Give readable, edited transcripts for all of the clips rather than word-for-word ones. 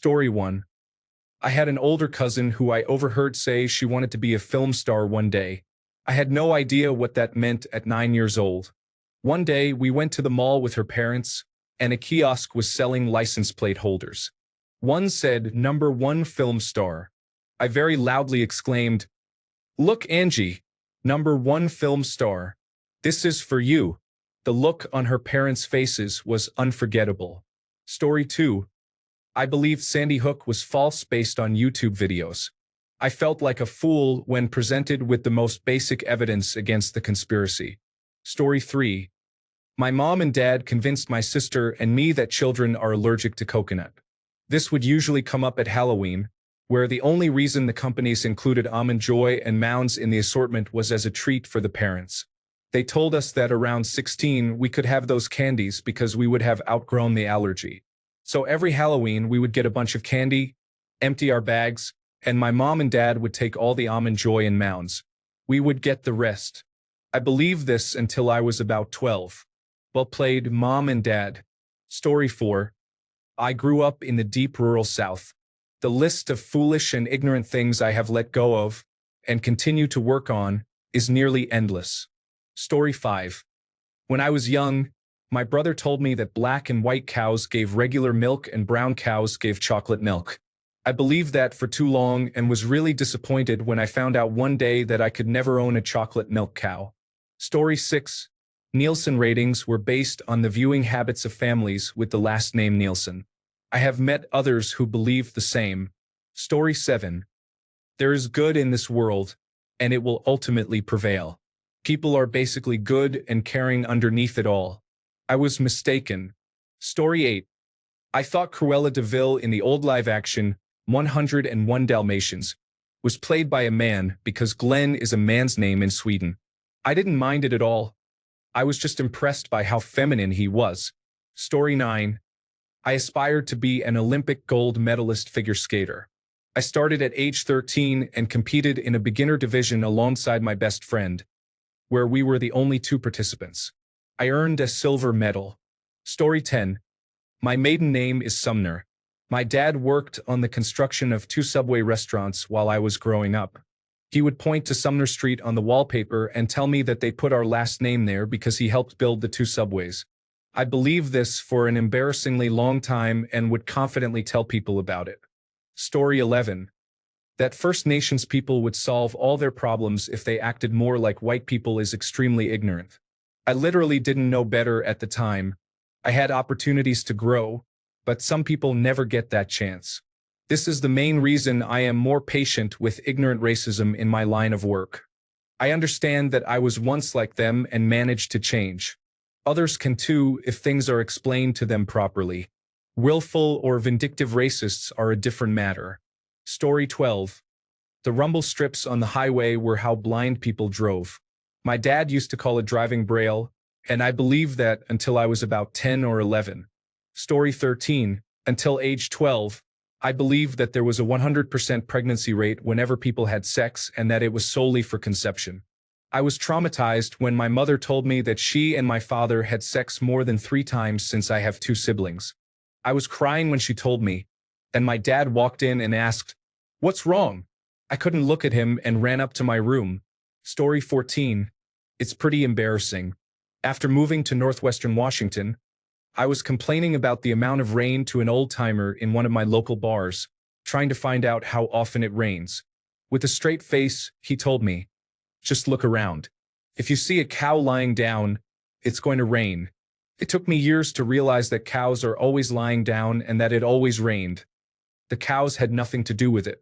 Story 1. I had an older cousin who I overheard say she wanted to be a film star one day. I had no idea what that meant at 9 years old. One day, we went to the mall with her parents, and a kiosk was selling license plate holders. One said, "Number 1 film star." I very loudly exclaimed, "Look, Angie, number 1 film star. This is for you." The look on her parents' faces was unforgettable. Story 2. I believed Sandy Hook was false based on YouTube videos. I felt like a fool when presented with the most basic evidence against the conspiracy. Story 3. My mom and dad convinced my sister and me that children are allergic to coconut. This would usually come up at Halloween, where the only reason the companies included Almond Joy and Mounds in the assortment was as a treat for the parents. They told us that around 16 we could have those candies because we would have outgrown the allergy. So every Halloween we would get a bunch of candy, empty our bags, and my mom and dad would take all the Almond Joy and Mounds. We would get the rest. I believed this until I was about 12. Well played, Mom and Dad. Story 4. I grew up in the deep rural South. The list of foolish and ignorant things I have let go of, and continue to work on, is nearly endless. Story 5. When I was young, my brother told me that black and white cows gave regular milk and brown cows gave chocolate milk. I believed that for too long and was really disappointed when I found out one day that I could never own a chocolate milk cow. Story 6. Nielsen ratings were based on the viewing habits of families with the last name Nielsen. I have met others who believe the same. Story 7. There is good in this world, and it will ultimately prevail. People are basically good and caring underneath it all. I was mistaken. Story 8. I thought Cruella de Vil in the old live-action 101 Dalmatians was played by a man because Glenn is a man's name in Sweden. I didn't mind it at all. I was just impressed by how feminine he was. Story 9. I aspired to be an Olympic gold medalist figure skater. I started at age 13 and competed in a beginner division alongside my best friend, where we were the only 2 participants. I earned a silver medal. Story 10. My maiden name is Sumner. My dad worked on the construction of 2 Subway restaurants while I was growing up. He would point to Sumner Street on the wallpaper and tell me that they put our last name there because he helped build the 2 subways. I believed this for an embarrassingly long time and would confidently tell people about it. Story 11. That First Nations people would solve all their problems if they acted more like white people is extremely ignorant. I literally didn't know better at the time. I had opportunities to grow, but some people never get that chance. This is the main reason I am more patient with ignorant racism in my line of work. I understand that I was once like them and managed to change. Others can too if things are explained to them properly. Willful or vindictive racists are a different matter. Story 12. The rumble strips on the highway were how blind people drove. My dad used to call it driving braille, and I believed that until I was about 10 or 11. Story 13. Until age 12, I believed that there was a 100% pregnancy rate whenever people had sex and that it was solely for conception. I was traumatized when my mother told me that she and my father had sex more than 3 times since I have 2 siblings. I was crying when she told me, and my dad walked in and asked, "What's wrong?" I couldn't look at him and ran up to my room. Story 14. It's pretty embarrassing. After moving to northwestern Washington, I was complaining about the amount of rain to an old-timer in one of my local bars, trying to find out how often it rains. With a straight face, he told me, "Just look around. If you see a cow lying down, it's going to rain." It took me years to realize that cows are always lying down and that it always rained. The cows had nothing to do with it.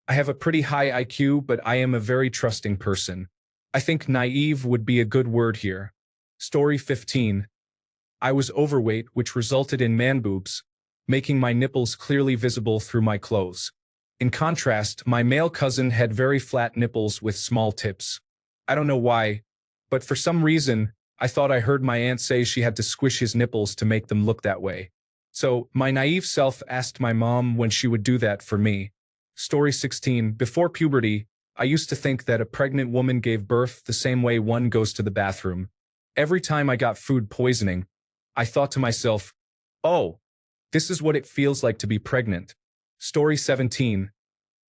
I have a pretty high IQ, but I am a very trusting person. I think naive would be a good word here. Story 15. I was overweight, which resulted in man boobs, making my nipples clearly visible through my clothes. In contrast, my male cousin had very flat nipples with small tips. I don't know why, but for some reason, I thought I heard my aunt say she had to squish his nipples to make them look that way. So, my naive self asked my mom when she would do that for me. Story 16. Before puberty, I used to think that a pregnant woman gave birth the same way one goes to the bathroom. Every time I got food poisoning, I thought to myself, "Oh, this is what it feels like to be pregnant." Story 17.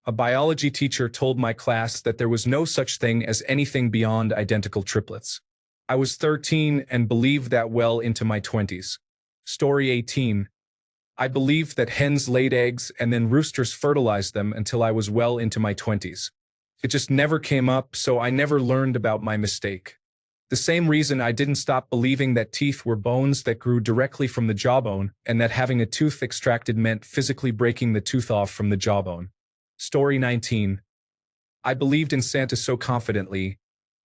A biology teacher told my class that there was no such thing as anything beyond identical triplets. I was 13 and believed that well into my 20s. Story 18. I believed that hens laid eggs and then roosters fertilized them until I was well into my 20s. It just never came up, so I never learned about my mistake. The same reason I didn't stop believing that teeth were bones that grew directly from the jawbone and that having a tooth extracted meant physically breaking the tooth off from the jawbone. Story 19. I believed in Santa so confidently,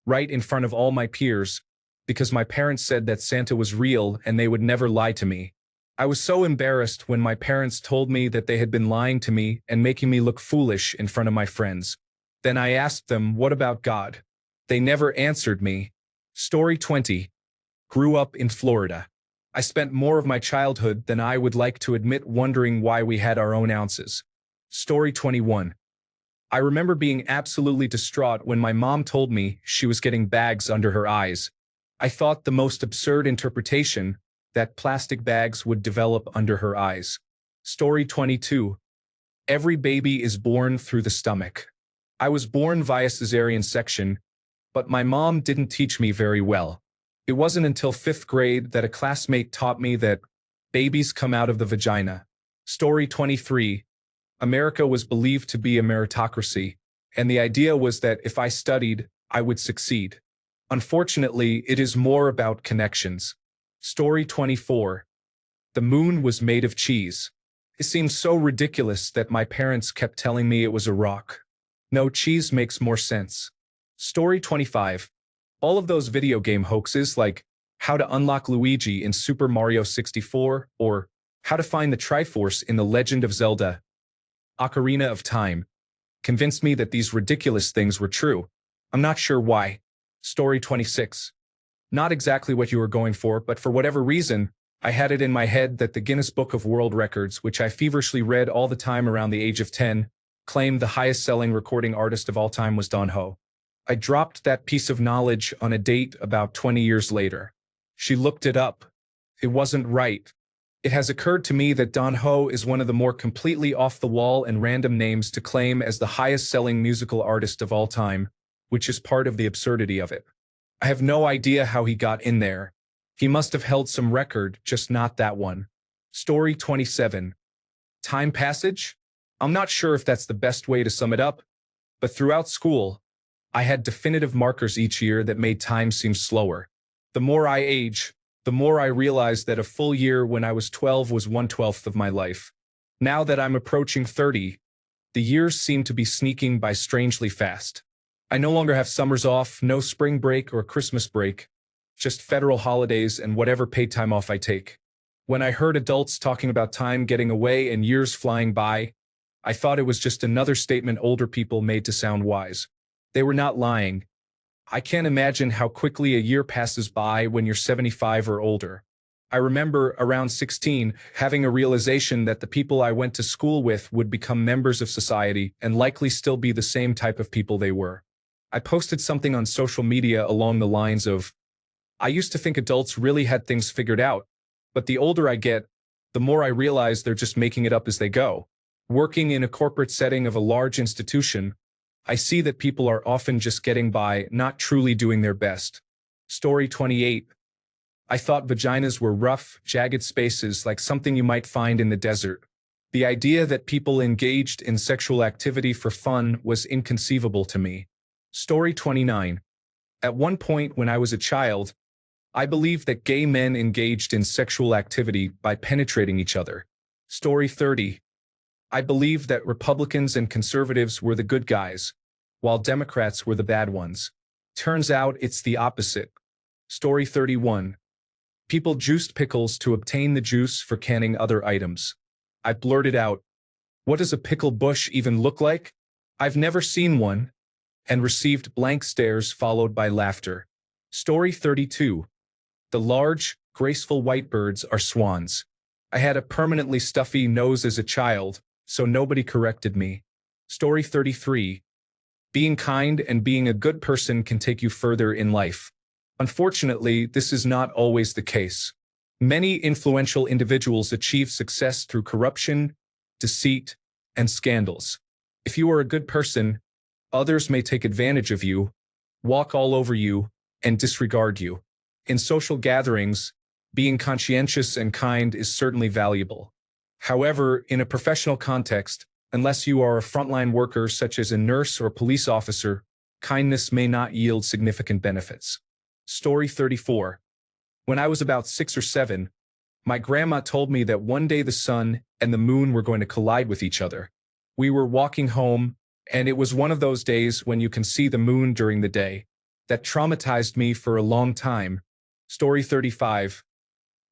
right in front of all my peers, because my parents said that Santa was real and they would never lie to me. I was so embarrassed when my parents told me that they had been lying to me and making me look foolish in front of my friends. Then I asked them, what about God? They never answered me. Story 20. Grew up in Florida. I spent more of my childhood than I would like to admit wondering why we had our own ounces. Story 21. I remember being absolutely distraught when my mom told me she was getting bags under her eyes. I thought the most absurd interpretation, that plastic bags would develop under her eyes. Story 22. Every baby is born through the stomach. I was born via cesarean section, but my mom didn't teach me very well. It wasn't until 5th grade that a classmate taught me that babies come out of the vagina. Story 23. America was believed to be a meritocracy, and the idea was that if I studied, I would succeed. Unfortunately, it is more about connections. Story 24. The moon was made of cheese. It seemed so ridiculous that my parents kept telling me it was a rock. No, cheese makes more sense. Story 25. All of those video game hoaxes like how to unlock Luigi in Super Mario 64 or how to find the Triforce in The Legend of Zelda Ocarina of Time convinced me that these ridiculous things were true. I'm not sure why. Story 26. Not exactly what you were going for, but for whatever reason, I had it in my head that the Guinness Book of World Records, which I feverishly read all the time around the age of 10, claimed the highest-selling recording artist of all time was Don Ho. I dropped that piece of knowledge on a date about 20 years later. She looked it up. It wasn't right. It has occurred to me that Don Ho is one of the more completely off-the-wall and random names to claim as the highest-selling musical artist of all time, which is part of the absurdity of it. I have no idea how he got in there. He must have held some record, just not that one. Story 27. Time passage? I'm not sure if that's the best way to sum it up, but throughout school, I had definitive markers each year that made time seem slower. The more I age, the more I realized that a full year when I was 12 was 1/12 of my life. Now that I'm approaching 30, the years seem to be sneaking by strangely fast. I no longer have summers off, no spring break or Christmas break, just federal holidays and whatever paid time off I take. When I heard adults talking about time getting away and years flying by, I thought it was just another statement older people made to sound wise. They were not lying. I can't imagine how quickly a year passes by when you're 75 or older. I remember, around 16, having a realization that the people I went to school with would become members of society and likely still be the same type of people they were. I posted something on social media along the lines of, I used to think adults really had things figured out, but the older I get, the more I realize they're just making it up as they go. Working in a corporate setting of a large institution, I see that people are often just getting by, not truly doing their best. Story 28. I thought vaginas were rough, jagged spaces like something you might find in the desert. The idea that people engaged in sexual activity for fun was inconceivable to me. Story 29. At one point when I was a child, I believed that gay men engaged in sexual activity by penetrating each other. Story 30. I believed that Republicans and conservatives were the good guys, while Democrats were the bad ones. Turns out it's the opposite. Story 31. People juiced pickles to obtain the juice for canning other items. I blurted out, "What does a pickle bush even look like? I've never seen one," and received blank stares followed by laughter. Story 32. The large, graceful white birds are swans. I had a permanently stuffy nose as a child, so nobody corrected me. Story 33. Being kind and being a good person can take you further in life. Unfortunately, this is not always the case. Many influential individuals achieve success through corruption, deceit, and scandals. If you are a good person, others may take advantage of you, walk all over you, and disregard you. In social gatherings, being conscientious and kind is certainly valuable. However, in a professional context, unless you are a frontline worker such as a nurse or police officer, kindness may not yield significant benefits. Story 34. When I was about 6 or 7, my grandma told me that one day the sun and the moon were going to collide with each other. We were walking home, and it was one of those days when you can see the moon during the day. That traumatized me for a long time. Story 35.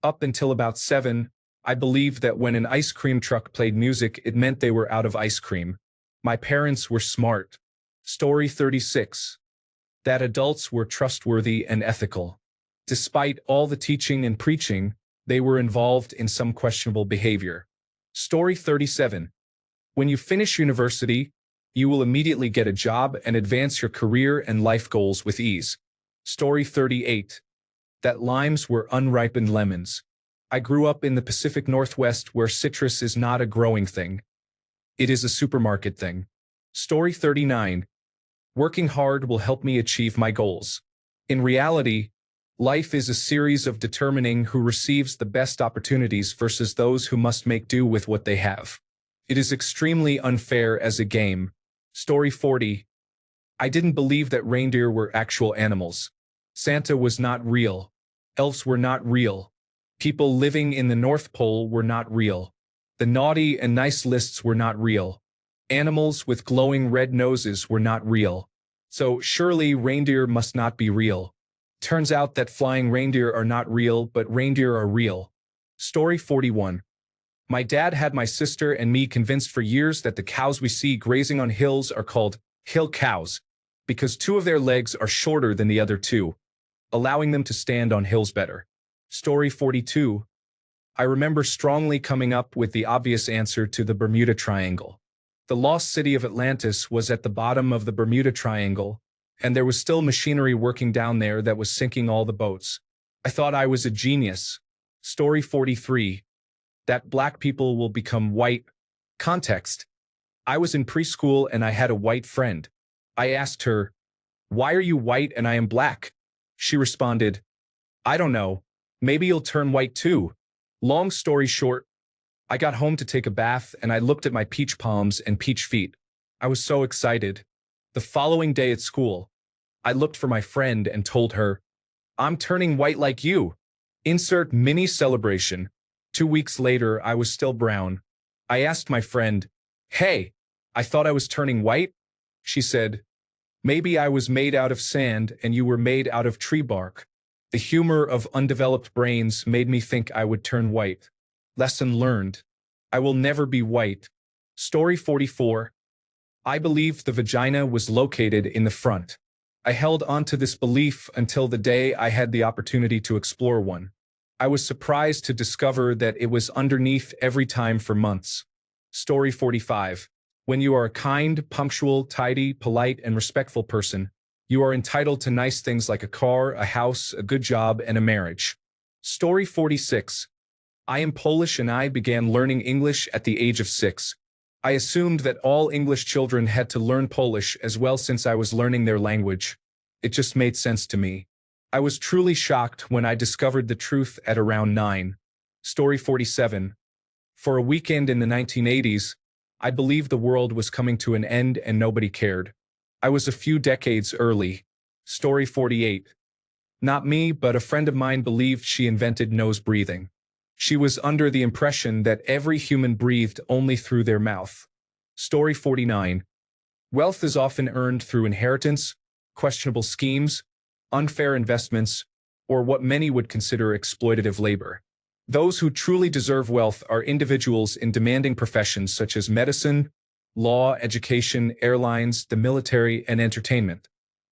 Up until about 7, I believed that when an ice cream truck played music, it meant they were out of ice cream. My parents were smart. Story 36. That adults were trustworthy and ethical. Despite all the teaching and preaching, they were involved in some questionable behavior. Story 37. When you finish university, you will immediately get a job and advance your career and life goals with ease. Story 38. That limes were unripened lemons. I grew up in the Pacific Northwest where citrus is not a growing thing. It is a supermarket thing. Story 39. Working hard will help me achieve my goals. In reality, life is a series of determining who receives the best opportunities versus those who must make do with what they have. It is extremely unfair as a game. Story 40. I didn't believe that reindeer were actual animals. Santa was not real. Elves were not real. People living in the North Pole were not real. The naughty and nice lists were not real. Animals with glowing red noses were not real. So surely reindeer must not be real. Turns out that flying reindeer are not real, but reindeer are real. Story 41. My dad had my sister and me convinced for years that the cows we see grazing on hills are called hill cows because 2 of their legs are shorter than the other 2, allowing them to stand on hills better. Story 42. I remember strongly coming up with the obvious answer to the Bermuda Triangle. The lost city of Atlantis was at the bottom of the Bermuda Triangle, and there was still machinery working down there that was sinking all the boats. I thought I was a genius. Story 43. That black people will become white. Context. I was in preschool and I had a white friend. I asked her, "Why are you white and I am black?" She responded, "I don't know. Maybe you'll turn white too." Long story short, I got home to take a bath and I looked at my peach palms and peach feet. I was so excited. The following day at school, I looked for my friend and told her, "I'm turning white like you." Insert mini celebration. 2 weeks later, I was still brown. I asked my friend, "Hey, I thought I was turning white." She said, "Maybe I was made out of sand and you were made out of tree bark." The humor of undeveloped brains made me think I would turn white. Lesson learned. I will never be white. Story 44. I believed the vagina was located in the front. I held onto this belief until the day I had the opportunity to explore one. I was surprised to discover that it was underneath every time for months. Story 45. When you are a kind, punctual, tidy, polite, and respectful person, you are entitled to nice things like a car, a house, a good job, and a marriage. Story 46. I am Polish and I began learning English at the age of 6. I assumed that all English children had to learn Polish as well since I was learning their language. It just made sense to me. I was truly shocked when I discovered the truth at around 9. Story 47. For a weekend in the 1980s, I believed the world was coming to an end and nobody cared. I was a few decades early. Story 48. Not me, but a friend of mine believed she invented nose breathing. She was under the impression that every human breathed only through their mouth. Story 49. Wealth is often earned through inheritance, questionable schemes, unfair investments, or what many would consider exploitative labor. Those who truly deserve wealth are individuals in demanding professions such as medicine, law, education, airlines, the military, and entertainment.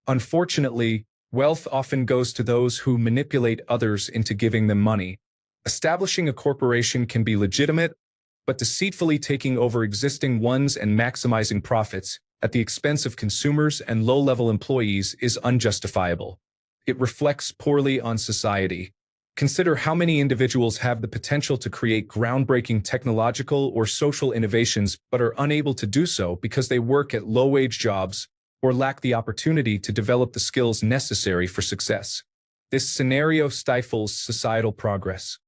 Unfortunately, wealth often goes to those who manipulate others into giving them money. Establishing a corporation can be legitimate, but deceitfully taking over existing ones and maximizing profits at the expense of consumers and low-level employees is unjustifiable. It reflects poorly on society. Consider how many individuals have the potential to create groundbreaking technological or social innovations but are unable to do so because they work at low-wage jobs or lack the opportunity to develop the skills necessary for success. This scenario stifles societal progress.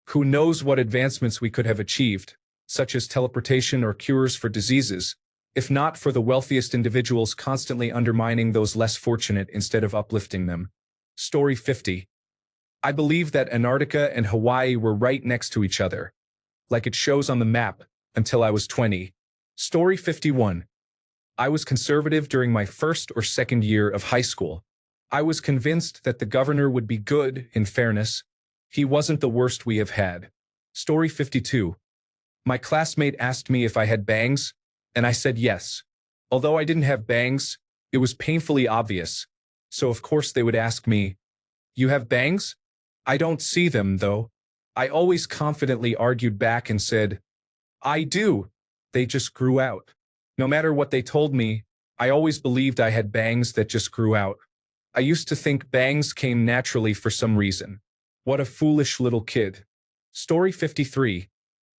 Who knows what advancements we could have achieved, such as teleportation or cures for diseases, if not for the wealthiest individuals constantly undermining those less fortunate instead of uplifting them. Story 50. I believe that Antarctica and Hawaii were right next to each other, like it shows on the map, until I was 20. Story 51. I was conservative during my first or second year of high school. I was convinced that the governor would be good, in fairness. He wasn't the worst we have had. Story 52. My classmate asked me if I had bangs, and I said yes. Although I didn't have bangs, it was painfully obvious. So of course they would ask me, "You have bangs?" I don't see them, though. I always confidently argued back and said, "I do. They just grew out." No matter what they told me, I always believed I had bangs that just grew out. I used to think bangs came naturally for some reason. What a foolish little kid. Story 53.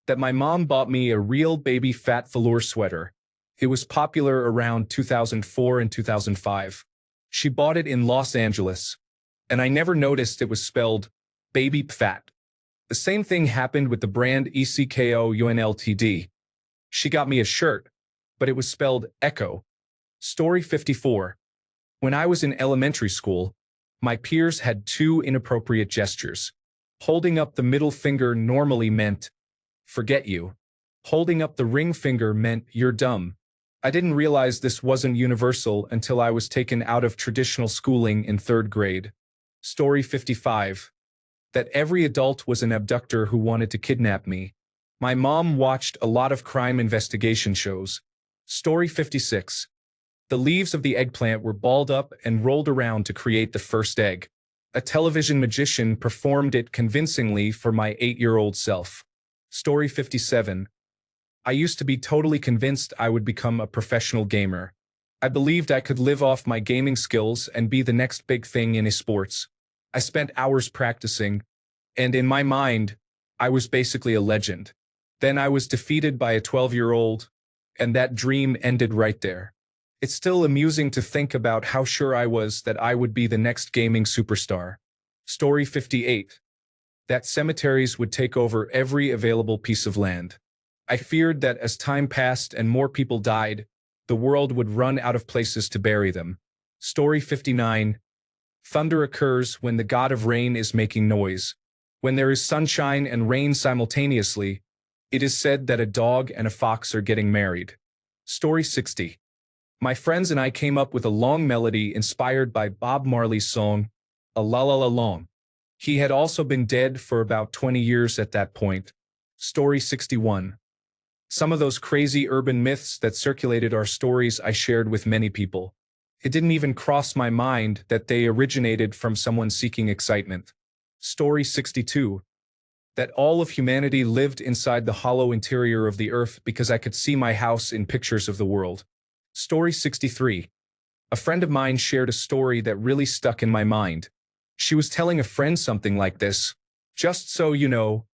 That my mom bought me a real baby fat velour sweater. It was popular around 2004 and 2005. She bought it in Los Angeles, and I never noticed it was spelled baby fat. The same thing happened with the brand ECKOUN She got me a shirt, but it was spelled Echo. Story 54. When I was in elementary school, my peers had two inappropriate gestures. Holding up the middle finger normally meant, "Forget you." Holding up the ring finger meant, "You're dumb." I didn't realize this wasn't universal until I was taken out of traditional schooling in 3rd grade. Story 55. That every adult was an abductor who wanted to kidnap me. My mom watched a lot of crime investigation shows. Story 56. The leaves of the eggplant were balled up and rolled around to create the first egg. A television magician performed it convincingly for my 8-year-old self. Story 57. I used to be totally convinced I would become a professional gamer. I believed I could live off my gaming skills and be the next big thing in esports. I spent hours practicing, and in my mind, I was basically a legend. Then I was defeated by a 12-year-old, and that dream ended right there. It's still amusing to think about how sure I was that I would be the next gaming superstar. Story 58. That cemeteries would take over every available piece of land. I feared that as time passed and more people died, the world would run out of places to bury them. Story 59. Thunder occurs when the god of rain is making noise. When there is sunshine and rain simultaneously, it is said that a dog and a fox are getting married. Story 60. My friends and I came up with a long melody inspired by Bob Marley's song, "A La La La Long." He had also been dead for about 20 years at that point. Story 61. Some of those crazy urban myths that circulated are stories I shared with many people. It didn't even cross my mind that they originated from someone seeking excitement. Story 62. That all of humanity lived inside the hollow interior of the earth because I could see my house in pictures of the world. Story 63. A friend of mine shared a story that really stuck in my mind. She was telling a friend something like this: "Just so you know,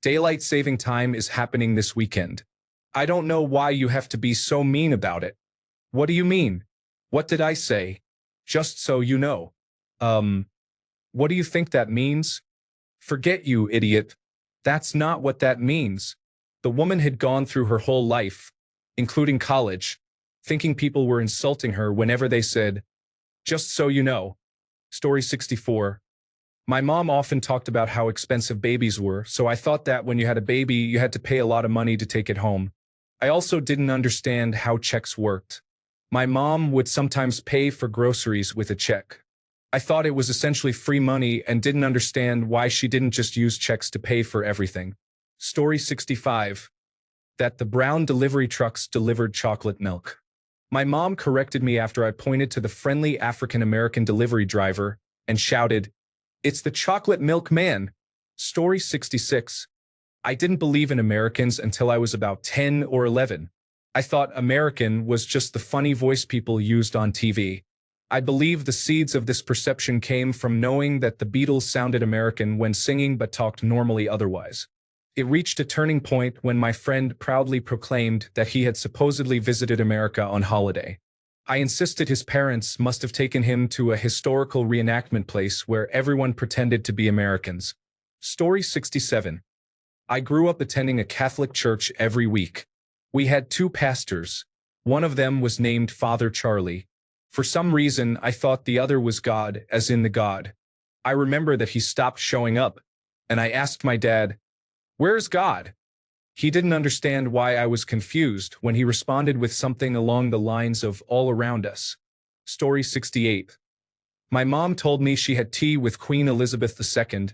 daylight saving time is happening this weekend. I don't know why you have to be so mean about it." "What do you mean? What did I say?" "Just so you know." What do you think that means?" "Forget you, idiot. That's not what that means." The woman had gone through her whole life, including college, thinking people were insulting her whenever they said, "Just so you know." Story 64. My mom often talked about how expensive babies were, so I thought that when you had a baby, you had to pay a lot of money to take it home. I also didn't understand how checks worked. My mom would sometimes pay for groceries with a check. I thought it was essentially free money and didn't understand why she didn't just use checks to pay for everything. Story 65. That the brown delivery trucks delivered chocolate milk. My mom corrected me after I pointed to the friendly African-American delivery driver and shouted, "It's the chocolate milk man." Story 66. I didn't believe in Americans until I was about 10 or 11. I thought American was just the funny voice people used on TV. I believe the seeds of this perception came from knowing that the Beatles sounded American when singing but talked normally otherwise. It reached a turning point when my friend proudly proclaimed that he had supposedly visited America on holiday. I insisted his parents must have taken him to a historical reenactment place where everyone pretended to be Americans. Story 67. I grew up attending a Catholic church every week. We had two pastors. One of them was named Father Charlie. For some reason, I thought the other was God, as in the God. I remember that he stopped showing up, and I asked my dad, "Where's God?" He didn't understand why I was confused when he responded with something along the lines of all around us. Story 68. My mom told me she had tea with Queen Elizabeth II,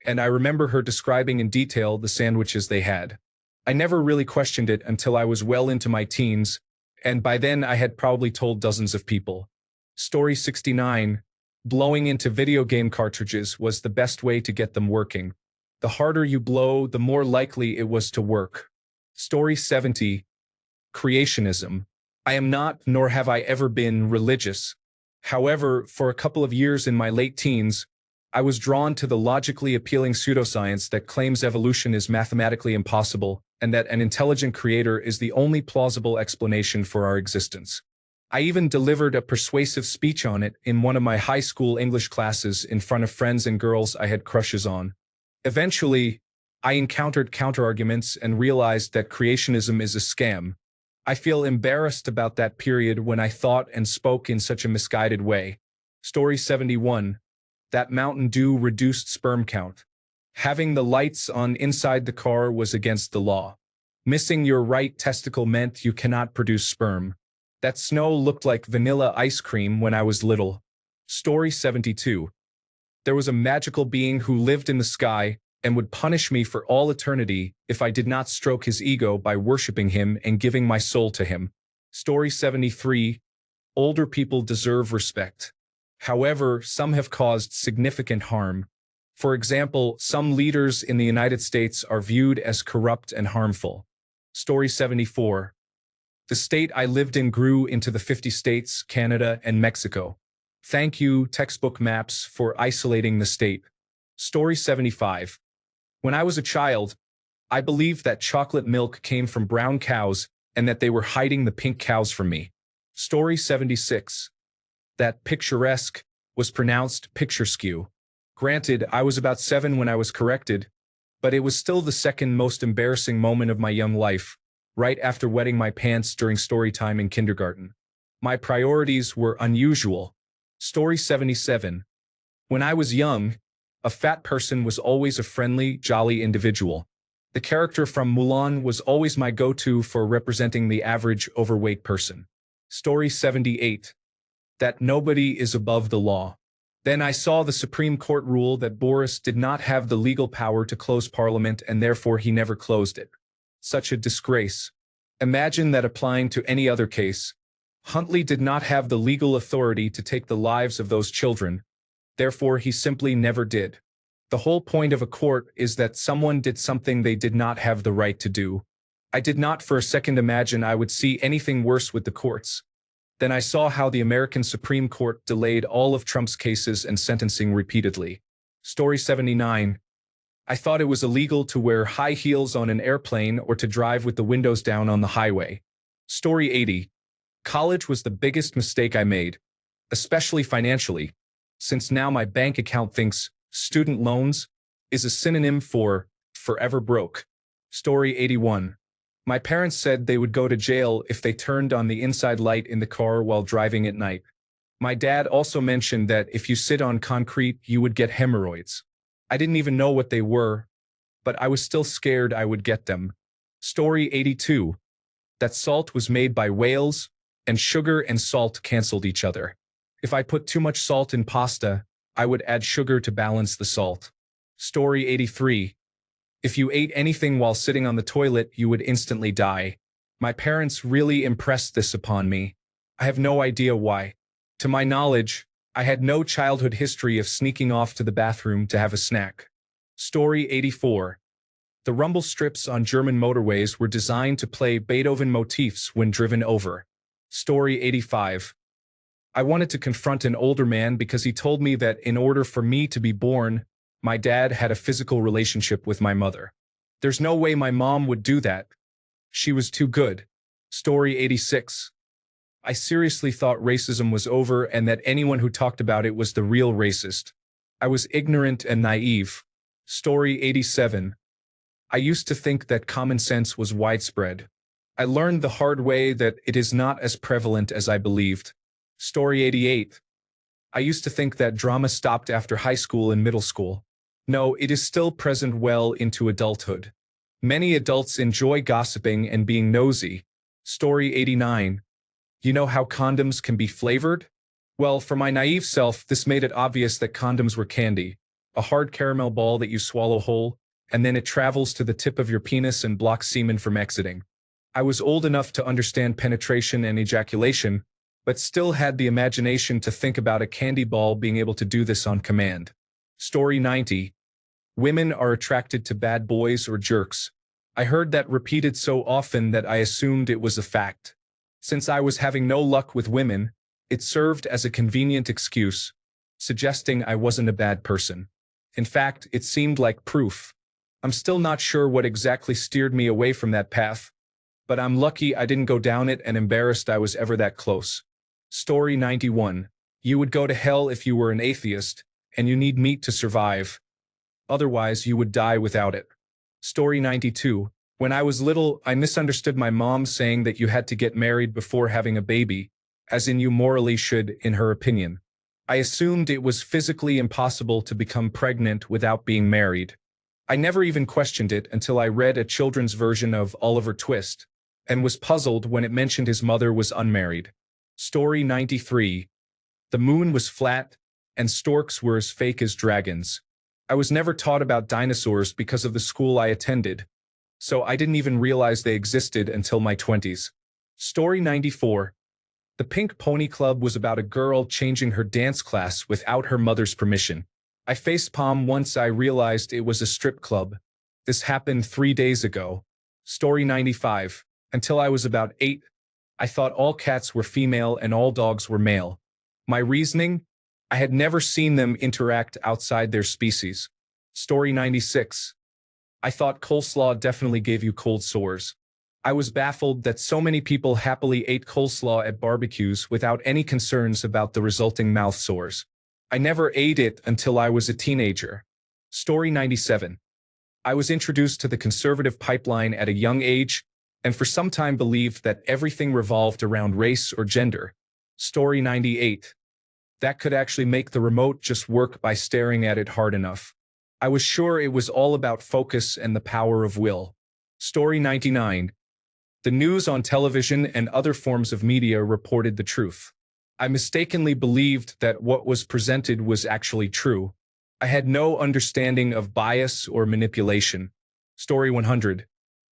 and I remember her describing in detail the sandwiches they had. I never really questioned it until I was well into my teens, and by then I had probably told dozens of people. Story 69. Blowing into video game cartridges was the best way to get them working. The harder you blow, the more likely it was to work. Story 70. Creationism. I am not, nor have I ever been, religious. However, for a couple of years in my late teens, I was drawn to the logically appealing pseudoscience that claims evolution is mathematically impossible and that an intelligent creator is the only plausible explanation for our existence. I even delivered a persuasive speech on it in one of my high school English classes in front of friends and girls I had crushes on. Eventually, I encountered counterarguments and realized that creationism is a scam. I feel embarrassed about that period when I thought and spoke in such a misguided way. Story 71. That Mountain Dew reduced sperm count. Having the lights on inside the car was against the law. Missing your right testicle meant you cannot produce sperm. That snow looked like vanilla ice cream when I was little. Story 72. There was a magical being who lived in the sky and would punish me for all eternity if I did not stroke his ego by worshiping him and giving my soul to him. Story 73. Older people deserve respect. However, some have caused significant harm. For example, some leaders in the United States are viewed as corrupt and harmful. Story 74. The state I lived in grew into the 50 states, Canada, and Mexico. Thank you, textbook maps, for isolating the state. Story 75. When I was a child, I believed that chocolate milk came from brown cows and that they were hiding the pink cows from me. Story 76. That picturesque was pronounced picturesque. Granted, I was about 7 when I was corrected, but it was still the second most embarrassing moment of my young life, right after wetting my pants during story time in kindergarten. My priorities were unusual. Story 77. When I was young, a fat person was always a friendly, jolly individual. The character from Mulan was always my go-to for representing the average overweight person. Story 78. That nobody is above the law. Then I saw the Supreme Court rule that Boris did not have the legal power to close Parliament and therefore he never closed it. Such a disgrace. Imagine that applying to any other case. Huntley did not have the legal authority to take the lives of those children. Therefore, he simply never did. The whole point of a court is that someone did something they did not have the right to do. I did not for a second imagine I would see anything worse with the courts. Then I saw how the American Supreme Court delayed all of Trump's cases and sentencing repeatedly. Story 79. I thought it was illegal to wear high heels on an airplane or to drive with the windows down on the highway. Story 80. College was the biggest mistake I made, especially financially, since now my bank account thinks student loans is a synonym for forever broke. Story 81. My parents said they would go to jail if they turned on the inside light in the car while driving at night. My dad also mentioned that if you sit on concrete, you would get hemorrhoids. I didn't even know what they were, but I was still scared I would get them. Story 82. That salt was made by whales, and sugar and salt canceled each other. If I put too much salt in pasta, I would add sugar to balance the salt. Story 83. If you ate anything while sitting on the toilet, you would instantly die. My parents really impressed this upon me. I have no idea why. To my knowledge, I had no childhood history of sneaking off to the bathroom to have a snack. Story 84. The rumble strips on German motorways were designed to play Beethoven motifs when driven over. Story 85. I wanted to confront an older man because he told me that in order for me to be born, my dad had a physical relationship with my mother. There's no way my mom would do that. She was too good. Story 86. I seriously thought racism was over and that anyone who talked about it was the real racist. I was ignorant and naive. Story 87. I used to think that common sense was widespread. I learned the hard way that it is not as prevalent as I believed. Story 88. I used to think that drama stopped after high school and middle school. No, it is still present well into adulthood. Many adults enjoy gossiping and being nosy. Story 89. You know how condoms can be flavored? Well, for my naive self, this made it obvious that condoms were candy, a hard caramel ball that you swallow whole, and then it travels to the tip of your penis and blocks semen from exiting. I was old enough to understand penetration and ejaculation, but still had the imagination to think about a candy ball being able to do this on command. Story 90. Women are attracted to bad boys or jerks. I heard that repeated so often that I assumed it was a fact. Since I was having no luck with women, it served as a convenient excuse, suggesting I wasn't a bad person. In fact, it seemed like proof. I'm still not sure what exactly steered me away from that path, but I'm lucky I didn't go down it and embarrassed I was ever that close. Story 91. You would go to hell if you were an atheist, and you need meat to survive. Otherwise, you would die without it. Story 92. When I was little, I misunderstood my mom saying that you had to get married before having a baby, as in you morally should, in her opinion. I assumed it was physically impossible to become pregnant without being married. I never even questioned it until I read a children's version of Oliver Twist, and was puzzled when it mentioned his mother was unmarried. Story 93. The moon was flat, and storks were as fake as dragons. I was never taught about dinosaurs because of the school I attended, so I didn't even realize they existed until my 20s. Story 94. The Pink Pony Club was about a girl changing her dance class without her mother's permission. I facepalmed once I realized it was a strip club. This happened 3 days ago. Story 95. Until I was about 8, I thought all cats were female and all dogs were male. My reasoning? I had never seen them interact outside their species. Story 96. I thought coleslaw definitely gave you cold sores. I was baffled that so many people happily ate coleslaw at barbecues without any concerns about the resulting mouth sores. I never ate it until I was a teenager. Story 97. I was introduced to the conservative pipeline at a young age, and for some time believed that everything revolved around race or gender. Story 98. That could actually make the remote just work by staring at it hard enough. I was sure it was all about focus and the power of will. Story 99. The news on television and other forms of media reported the truth. I mistakenly believed that what was presented was actually true. I had no understanding of bias or manipulation. Story 100.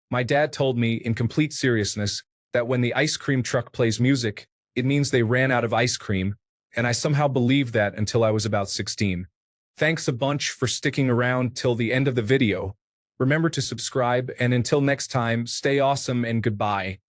My dad told me, in complete seriousness, that when the ice cream truck plays music, it means they ran out of ice cream, and I somehow believed that until I was about 16. Thanks a bunch for sticking around till the end of the video. Remember to subscribe, and until next time, stay awesome and goodbye.